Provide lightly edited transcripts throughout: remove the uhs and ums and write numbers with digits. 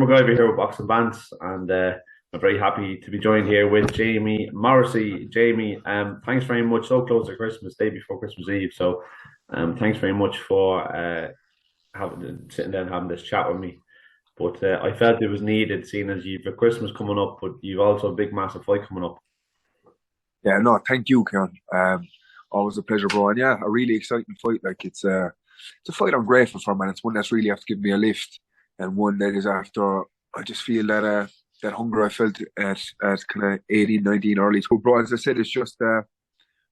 McGiver here with Boxing Bants, and I'm very happy to be joined here with Jamie Morrisey. Jamie, thanks very much. So close to Christmas, day before Christmas Eve. So, thanks very much for sitting down and having this chat with me. But I felt it was needed, seeing as you've a Christmas coming up, but you've also a big, massive fight coming up. Yeah, no, thank you, Karen. Always a pleasure, bro. And yeah, a really exciting fight. Like it's a fight I'm grateful for, man. It's one that's really after giving me a lift, and one that is after I just feel that hunger I felt at kind of 18, 19, early 20. Bro, as I said, it's just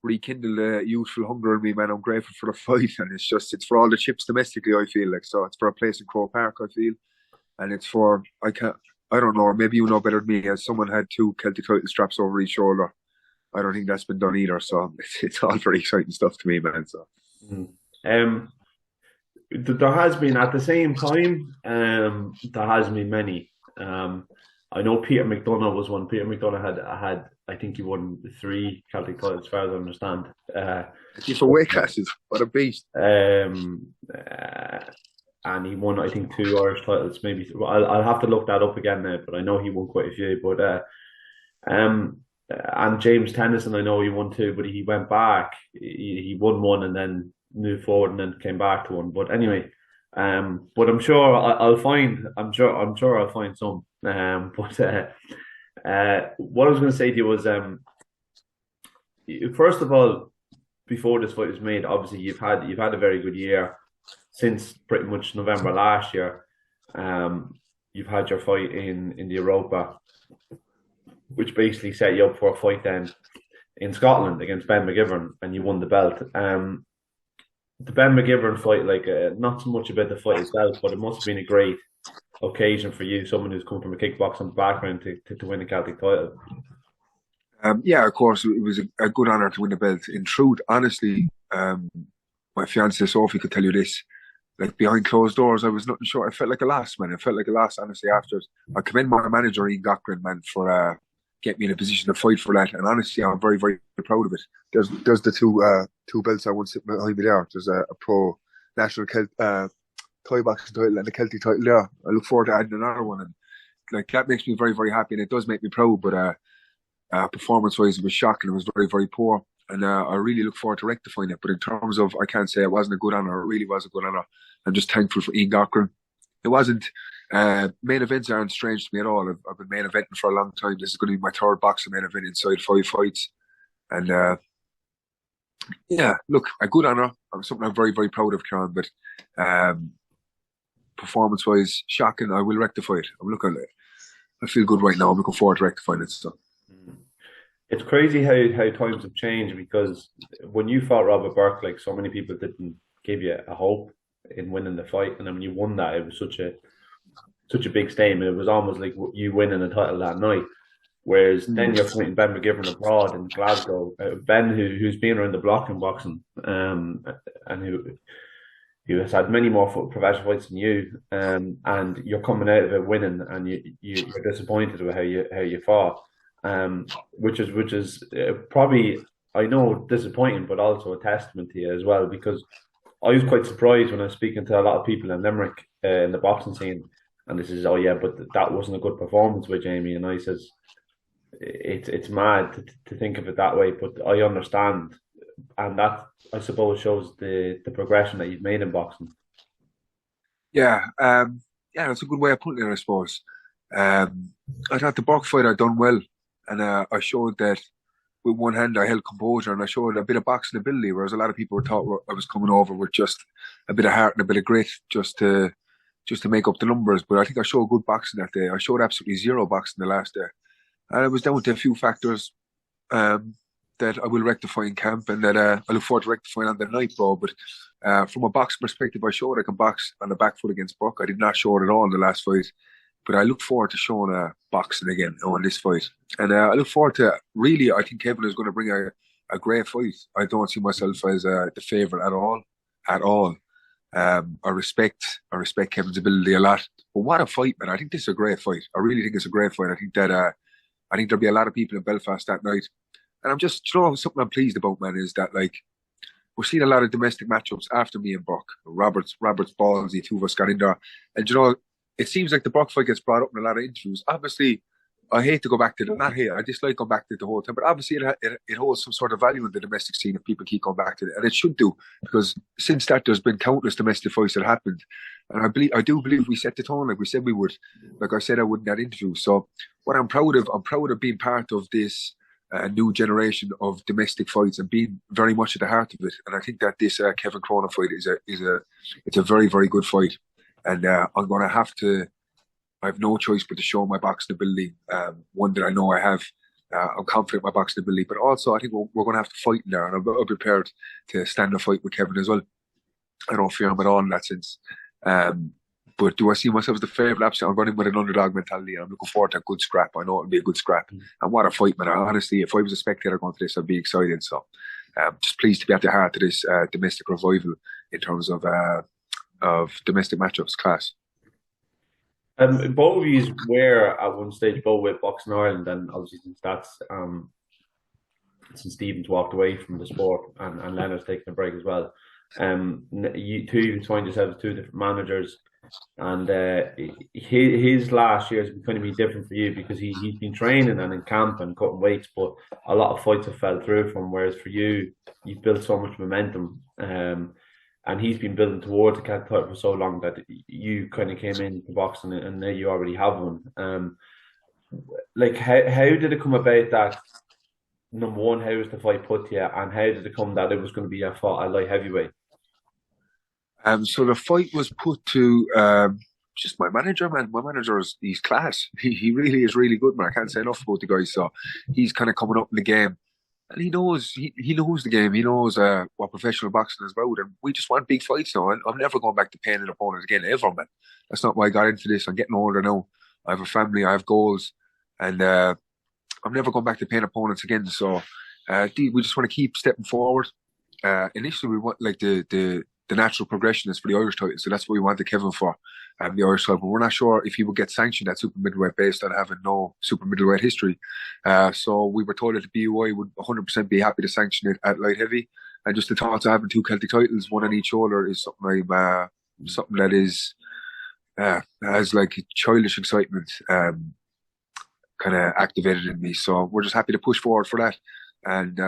rekindled a youthful hunger in me, man. I'm grateful for the fight, and it's for all the chips domestically. I feel like so it's for a place in Crow Park. I feel, and it's for I don't know. Maybe you know better than me. As someone had two Celtic title straps over each shoulder. I don't think that's been done either. So it's all very exciting stuff to me, man. So, there has been at the same time. There has been many. I know Peter McDonough was one. Peter McDonough had I think he won three Celtic titles, as far as I understand. He's for weight classes. What a beast. And he won, I think, two Irish titles. Maybe I'll have to look that up again now, but I know he won quite a few. But and James Tennyson, I know he won two, but he went back. He won one and then moved forward and then came back to one. But anyway, but I'm sure I'll find. I'm sure I'll find some. But what I was going to say to you was, first of all, before this fight was made, obviously you've had a very good year since pretty much November last year. You've had your fight in the Europa, which basically set you up for a fight then in Scotland against Ben McGivern, and you won the belt. The Ben McGivern fight, not so much about the fight itself, but it must have been a great occasion for you, someone who's come from a kickboxing background, to win a Celtic title. Yeah, of course, it was a good honour to win the belt. In truth, honestly, my fiancée Sophie could tell you this. Like behind closed doors, I was nothing sure. I felt like a loss, man. I felt like a loss, honestly, after. I commend my manager, Ian Cochran, man, for getting me in a position to fight for that. And honestly, I'm very, very proud of it. There's the two belts I want sitting behind me there. There's a pro national Thai boxing title and a Celtic title there. I look forward to adding another one. And like that makes me very, very happy. And it does make me proud. But performance-wise, it was shocking. It was very, very poor. And I really look forward to rectifying it. But in terms of, I can't say it wasn't a good honour. It really was a good honour. I'm just thankful for Ian Cochran. It wasn't, main events aren't strange to me at all. I've been main eventing for a long time. This is going to be my third boxing main event inside 5 fights. And yeah, look, a good honour. Something I'm very, very proud of, Karen. But performance-wise, shocking. I will rectify it. I'm looking at it. I feel good right now. I'm looking forward to rectifying it. So. It's crazy how times have changed, because when you fought Robert Burke, like, so many people didn't give you a hope in winning the fight, and then when you won that, it was such a big statement. It was almost like you winning a title that night. Whereas then you're fighting Ben McGivern abroad in Glasgow, Ben who's been around the block in boxing, and who has had many more professional fights than you, and you're coming out of it winning, and you're disappointed with how you fought. Which is probably, I know, disappointing, but also a testament to you as well, because I was quite surprised when I was speaking to a lot of people in Limerick in the boxing scene, and this is, oh yeah, but that wasn't a good performance with Jamie, and I says it's mad to think of it that way, but I understand, and that, I suppose, shows the progression that you've made in boxing. Yeah, that's a good way of putting it, I suppose. I thought the Burke fight I'd done well. And I showed that with one hand I held composure, and I showed a bit of boxing ability, whereas a lot of people thought I was coming over with just a bit of heart and a bit of grit just to make up the numbers. But I think I showed good boxing that day. I showed absolutely zero boxing the last day. And it was down to a few factors that I will rectify in camp, and that I look forward to rectifying on the night, bro. But from a boxing perspective, I showed I can box on the back foot against Buck. I did not show it at all in the last fight. But I look forward to showing boxing again on this fight. And I look forward to, really, I think Kevin is going to bring a great fight. I don't see myself as the favourite at all. At all. I respect Kevin's ability a lot. But what a fight, man. I think this is a great fight. I really think it's a great fight. I think there'll be a lot of people in Belfast that night. And I'm just, something I'm pleased about, man, is that, like, we're seeing a lot of domestic matchups after me and Buck. Robert's ballsy, two of us got in there. And, it seems like the Brock fight gets brought up in a lot of interviews. Obviously, I hate to go back to it. Not hate. I dislike going back to it the whole time. But obviously, it holds some sort of value in the domestic scene if people keep going back to it, and it should do because since that, there's been countless domestic fights that happened, and I do believe we set the tone like we said we would. Like I said, I would in that interview. So, what I'm proud of being part of this new generation of domestic fights and being very much at the heart of it. And I think that this Kevin Cronin fight it's a very very good fight, and I'm going to have to. I have no choice but to show my boxing ability, one that I know I have. I'm confident in my boxing ability, but also I think we're going to have to fight in there, and I'm prepared to stand and fight with Kevin as well. I don't fear him at all in that sense. But do I see myself as the favourite? Absolutely. I'm running with an underdog mentality, and I'm looking forward to a good scrap. I know it'll be a good scrap. And what a fight, man. Honestly, if I was a spectator going to this, I'd be excited. So just pleased to be at the heart of this domestic revival in terms of domestic matchups class. Both of you were at one stage both with Boxing Ireland, and obviously since Stevens walked away from the sport and Leonard's taken a break as well. You two even find yourselves two different managers, and his last year has been going to be different for you because he's been training and in camp and cutting weights, but a lot of fights have fell through from. Whereas for you, you've built so much momentum. And he's been building towards a cat title for so long that you kind of came into boxing and now you already have one. Like how did it come about that number one, how was the fight put to you, and how did it come that it was going to be a fight at light heavyweight? So the fight was put to just my manager, man. My manager he's class. He really is really good, man. I can't say enough about the guy. So he's kind of coming up in the game. And he knows the game. He knows what professional boxing is about. And we just want big fights now. I'm never going back to paying an opponent again, ever, man. That's not why I got into this. I'm getting older now. I have a family. I have goals. And I'm never going back to paying opponents again. So we just want to keep stepping forward. Initially, we want like the natural progression is for the Irish title. So that's what we wanted Kevin for, the Irish title. But we're not sure if he would get sanctioned at super middleweight based on having no super middleweight history. So we were told that the BOI would 100% be happy to sanction it at light heavy. And just the thought of having two Celtic titles, one on each shoulder, is something that is has like childish excitement kind of activated in me. So we're just happy to push forward for that. And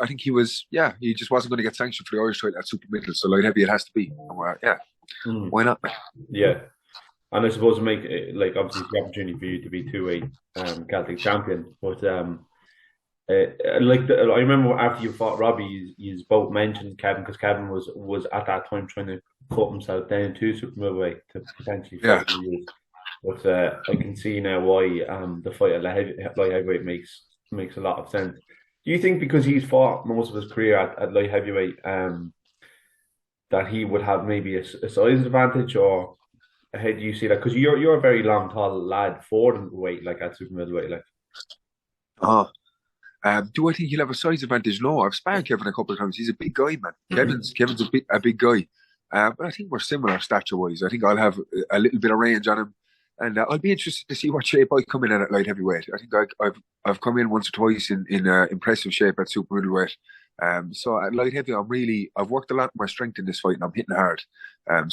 I think he just wasn't going to get sanctioned for the Irish title at super middle, so light heavy it has to be. Why not? Yeah, and I suppose to make like obviously it's the opportunity for you to be two-way Celtic champion, but I remember after you fought Robbie, you both mentioned Kevin because Kevin was at that time trying to cut himself down to super middleweight to potentially fight you. But I can see now why the fight at light heavyweight makes a lot of sense. Do you think because he's fought most of his career at light heavyweight, that he would have maybe a size advantage, or how do you see that? Because you're a very long, tall lad for the weight, like at super middleweight, like. Do I think he'll have a size advantage? No, I've sparred Kevin a couple of times. He's a big guy, man. Kevin's a big guy, but I think we're similar stature wise. I think I'll have a little bit of range on him. And I'll be interested to see what shape I come in at light heavyweight. I think I've come in once or twice in impressive shape at super middleweight. So at light heavy, I've worked a lot on my strength in this fight, and I'm hitting hard.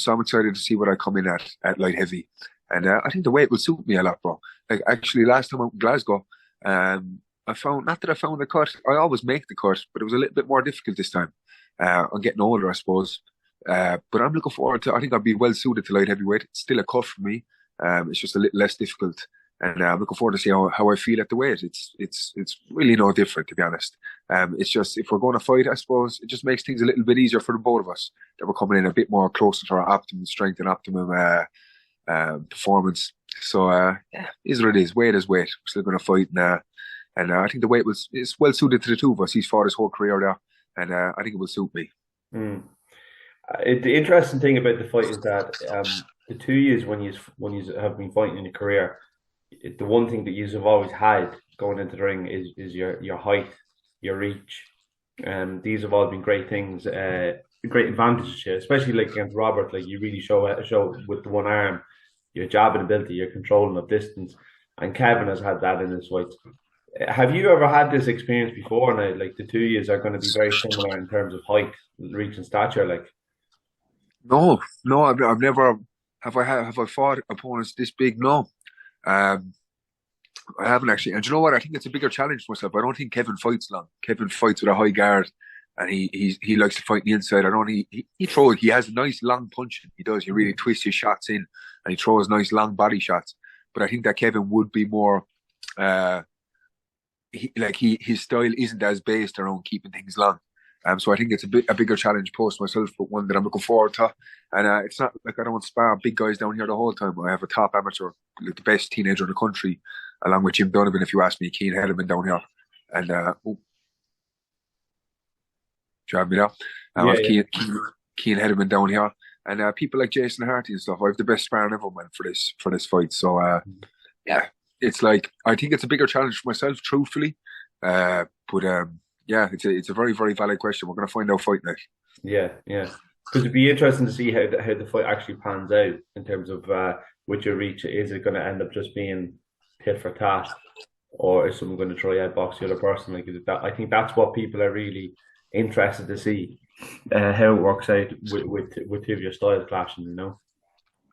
So I'm excited to see what I come in at light heavy. And I think the weight will suit me a lot, bro. Like actually, last time out in Glasgow, I found not that I found the cut. I always make the cut, but it was a little bit more difficult this time. I'm getting older, I suppose. But I'm looking forward to. I think I'll be well suited to light heavyweight. It's still a cut for me. It's just a little less difficult, and I'm looking forward to see how I feel at the weight. It's really no different, to be honest. It's just if we're going to fight, I suppose it just makes things a little bit easier for the both of us that we're coming in a bit more closer to our optimum strength and optimum performance. So is what it is. Weight is weight. We're still going to fight, and I think the weight is well suited to the two of us. He's fought his whole career there, and I think it will suit me. The interesting thing about the fight is that the 2 years when you have been fighting in your career, the one thing that you have always had going into the ring is your height, your reach, and these have all been great things, great advantages here, especially like against Robert. Like you really show with the one arm, your jabbing ability, your controlling of distance, and Kevin has had that in his fights. Have you ever had this experience before? Now, like the 2 years are going to be very similar in terms of height, reach, and stature. Like, no, I've never. have I fought opponents this big? No. Um, I haven't actually. And you know what? I think it's a bigger challenge for myself. I don't think Kevin fights long. Kevin fights with a high guard, and he likes to fight the inside. I don't. He throws. He has a nice long punching. He does. He really twists his shots in, and he throws nice long body shots. But I think that Kevin would be more. Uh, his style isn't as based around keeping things long. So I think it's a bigger challenge post myself, but one that I'm looking forward to. And it's not like I don't want to spar big guys down here the whole time. I have a top amateur, like the best teenager in the country, along with Jim Donovan, if you ask me, Keane Hedeman down here. And do you have me now? I Yeah, have yeah, Keane Hedeman down here. And people like Jason Harty and stuff. I have the best sparring ever, man, for this fight. So yeah, it's like I think it's a bigger challenge for myself, truthfully. But yeah, it's a very very valid question. We're gonna find out fight night. yeah, yeah. Because it'd be interesting to see how the fight actually pans out in terms of with your reach. Is it going to end up just being tit for tat, or is someone going to try outbox the other person? Like that, I think that's what people are really interested to see how it works out with two of your styles clashing. You know.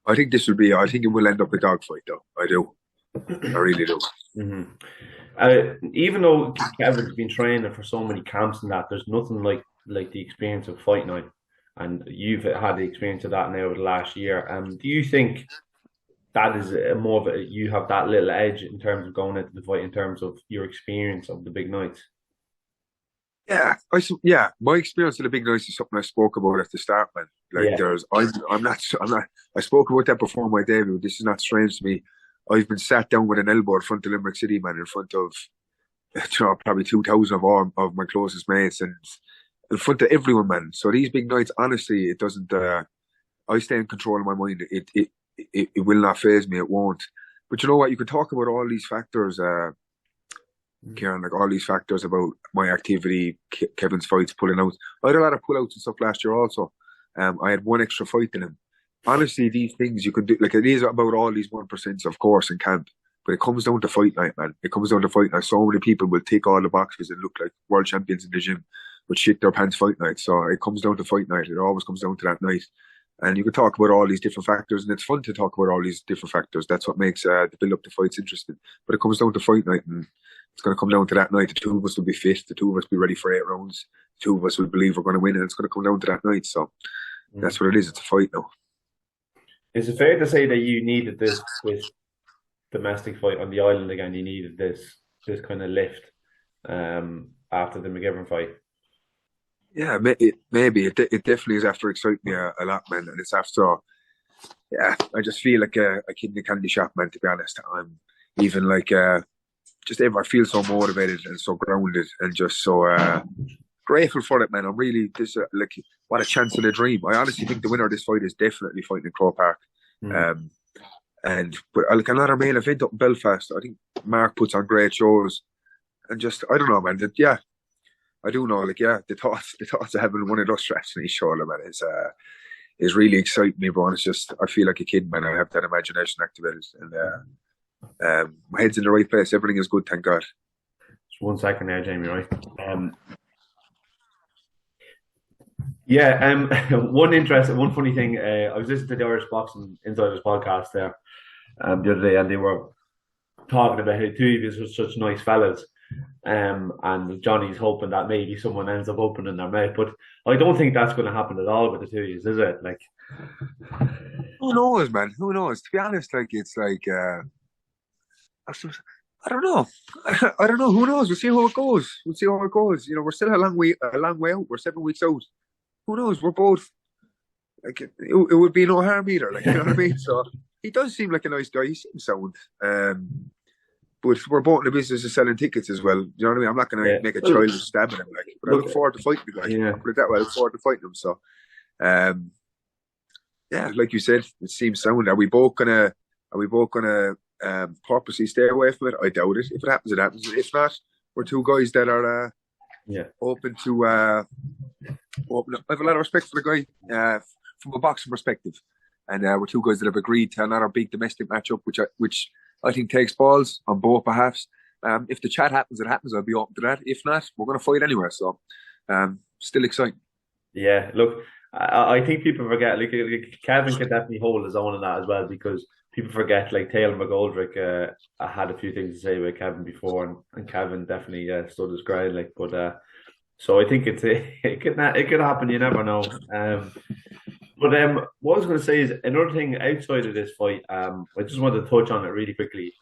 I think this will be. I think it will end up a dogfight, though. I do. I really do. Hmm. Even though Kevin's been training for so many camps and that, there's nothing like the experience of fight night, and you've had the experience of that now over the last year. Do you think that is more of a you have that little edge in terms of going into the fight in terms of your experience of the big nights? Yeah, yeah. My experience of the big nights is something I spoke about at the start, man. Like, Yeah, I'm not. I spoke about that before my debut. This is not strange to me. I've been sat down with an elbow in front of Limerick City, man, in front of probably 2,000 of all of my closest mates, and in front of everyone, man. So these big nights, honestly, it doesn't. I stay in control of my mind. It will not phase me. It won't. But you know what? You can talk about all these factors, Kieran, like all these factors about my activity, Kevin's fights, pulling out. I had a lot of pullouts and stuff last year also. I had one extra fight in him. Honestly, these things you can do, like it is about all these 1%, of course, in camp. But it comes down to fight night, man. It comes down to fight night. So many people will tick all the boxes and look like world champions in the gym, but shit their pants fight night. So it comes down to fight night. It always comes down to that night. And you can talk about all these different factors, and it's fun to talk about all these different factors. That's what makes the build up to fights interesting. But it comes down to fight night, and it's going to come down to that night. The two of us will be fit. The two of us will be ready for 8 rounds. The two of us will believe we're going to win, and it's going to come down to that night. So mm. that's what it is. It's a fight now. Is it fair to say that you needed this domestic fight on the island again? You needed this kind of lift after the McGivern fight. Yeah, maybe it definitely is after exciting me a lot, man. And it's after, yeah, I just feel like a kid in the candy shop, man. To be honest, I'm even like just ever. I feel so motivated and so grounded and just so grateful for it, man. I'm really like what a chance of a dream. I honestly think the winner of this fight is definitely fighting in Crow Park. Mm. But like another main event up in Belfast, I think Mark puts on great shows, and just I don't know, man. Yeah, I do know, like yeah, the thoughts of having one of those straps on his shoulder, man, is really exciting me, bro. And it's just I feel like a kid, man. I have that imagination activated, and my head's in the right place. Everything is good, thank God. Just 1 second there, Jamie. Right. Yeah. One funny thing. I was listening to the Irish Boxing Insiders podcast there the other day, and they were talking about how two of you are such nice fellas. And Johnny's hoping that maybe someone ends up opening their mouth, but I don't think that's going to happen at all with the two of you, is it? Like, Who knows, man? Who knows? To be honest, like it's like I don't know. I don't know. Who knows? We'll see how it goes. We'll see how it goes. You know, we're still a long way out. We're 7 weeks out. Who knows? We're both like it would be no harm either. Like you know what I mean? So he does seem like a nice guy. He seems sound. But we're both in the business of selling tickets as well. You know what I mean? I'm not going to make a childish stab at him, like, but I look forward to fighting the guy. yeah, Put it that way. I look forward to fighting him. So, yeah, like you said, it seems sound. Are we both gonna purposely stay away from it? I doubt it. If it happens, it happens. If not, we're two guys that are yeah, open to open. I have a lot of respect for the guy from a boxing perspective, and we're two guys that have agreed to another big domestic matchup, which I think takes balls on both behalves. If the chat happens, it happens. I'll be open to that. If not, we're going to fight anyway. So, still exciting. yeah. Look, I think people forget. Like Kevin could definitely hold his own in that as well because people forget. Like Taylor McGoldrick, I had a few things to say about Kevin before, and Kevin definitely stood his ground. Like, but so I think it could happen. You never know. But what I was going to say is another thing outside of this fight. I just wanted to touch on it really quickly.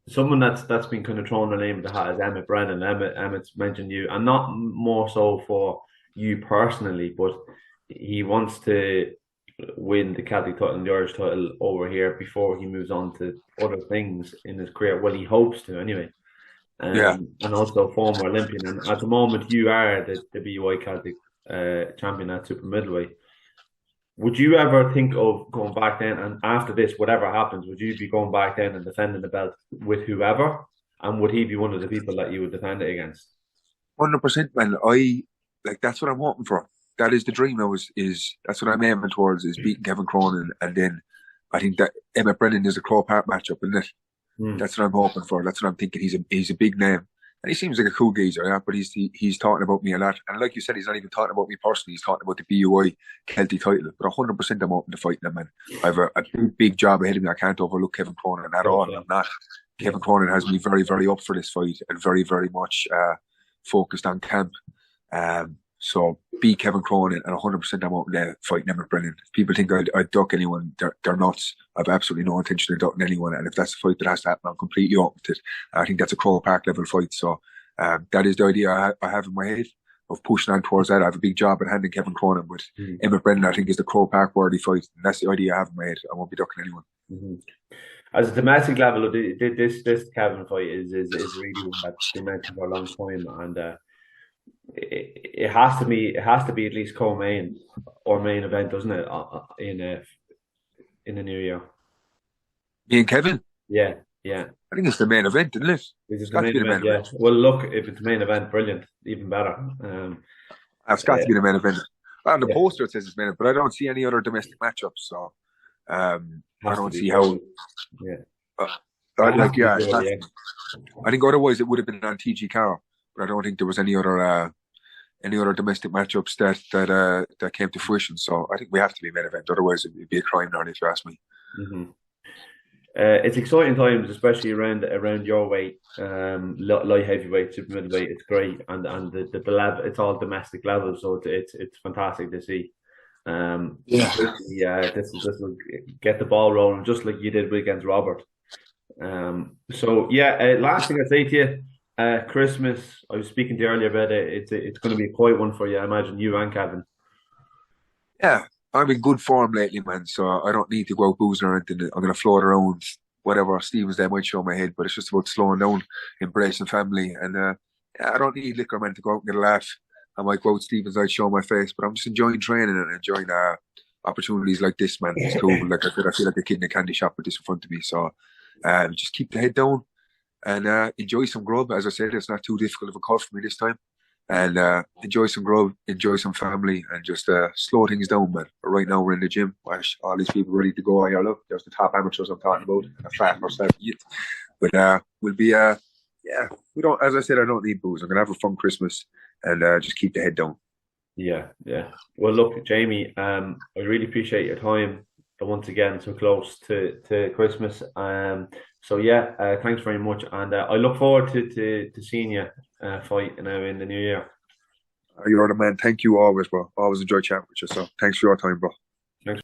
Someone that's been kind of thrown the name of the hat is Emmett Brennan. Emmett's mentioned you, and not more so for you personally, but he wants to win the Celtic title and the Irish title over here before he moves on to other things in his career. Well, he hopes to anyway. Yeah. And also former Olympian. And at the moment, you are the BUI Celtic champion at super middleweight. Would you ever think of going back then and after this, whatever happens, would you be going back then and defending the belt with whoever? And would he be one of the people that you would defend it against? 100%, man. I like that's what I'm hoping for. That is the dream. Is that's what I'm aiming towards is beating Kevin Cronin, and then I think that Emmett Brennan is a Crow Park matchup, isn't it? Hmm. That's what I'm hoping for. That's what I'm thinking. He's a big name, and he seems like a cool geezer. Yeah, but he's talking about me a lot, and like you said, he's not even talking about me personally. He's talking about the BUI Celtic title. But 100%, I'm open to fighting him, man. I have a big job ahead of me. I can't overlook Kevin Cronin at all. I'm not. Kevin Cronin has me very, very up for this fight and very, very much focused on camp. So beat Kevin Cronin and 100% I'm out there fighting Emmett Brennan. If people think I'd duck anyone, they're nuts. I've absolutely no intention of ducking anyone. And if that's a fight that has to happen, I'm completely open to it. I think that's a Crow Park level fight. So that is the idea I have in my head of pushing on towards that. I have a big job at handing Kevin Cronin, but Emmett Brennan I think is the Crow Park worthy fight. And that's the idea I have in my head. I won't be ducking anyone. Mm-hmm. As a domestic level, this Kevin fight is really one that's been mentioned for a long time, and it has to be at least co-main or main event, doesn't it? In the new year. Me and Kevin? Yeah, yeah. I think it's the main event, isn't it? It's got to be the main event. Yeah. Well, look, if it's the main event, brilliant, even better. It's got to be the main event. On the poster it says it's main event, but I don't see any other domestic matchups, so I don't see how. Yeah. I think otherwise it would have been on TG Carroll, but I don't think there was any other domestic matchups that came to fruition. So I think we have to be main event. Otherwise, it'd be a crime, now, if you ask me. Mm-hmm. It's exciting times, especially around your weight, light heavyweight, super middleweight. It's great, and the level, it's all domestic level, so it's fantastic to see. This will get the ball rolling just like you did against Robert. Last thing I'd say to you, Christmas. I was speaking to you earlier about it. It's going to be a quiet one for you, I imagine, you and Kevin. Yeah, I'm in good form lately, man. So I don't need to go out boozing or anything. I'm going to float around whatever Stevens Day might show my head, but it's just about slowing down, embracing family, and I don't need liquor, man, to go out and get a laugh. I might go out Stevens, I'd show my face, but I'm just enjoying training and enjoying opportunities like this, man. It's cool. Like I feel like a kid in a candy shop with this in front of me. So just keep the head down and enjoy some grub. As I said, it's not too difficult of a cut for me this time. And enjoy some grub, enjoy some family, and just slow things down, man. But right now we're in the gym. Watch all these people ready to go. Look, there's the top amateurs I'm talking about. A fat myself, but we'll be we don't. As I said, I don't need booze. I'm gonna have a fun Christmas and just keep the head down. Yeah, yeah. Well, look, Jamie, I really appreciate your time once again so close to Christmas. Thanks very much, and I look forward to seeing you fight now in the new year. You're the man. Thank you always, bro. Always enjoy chatting with you. So thanks for your time, bro. Thanks.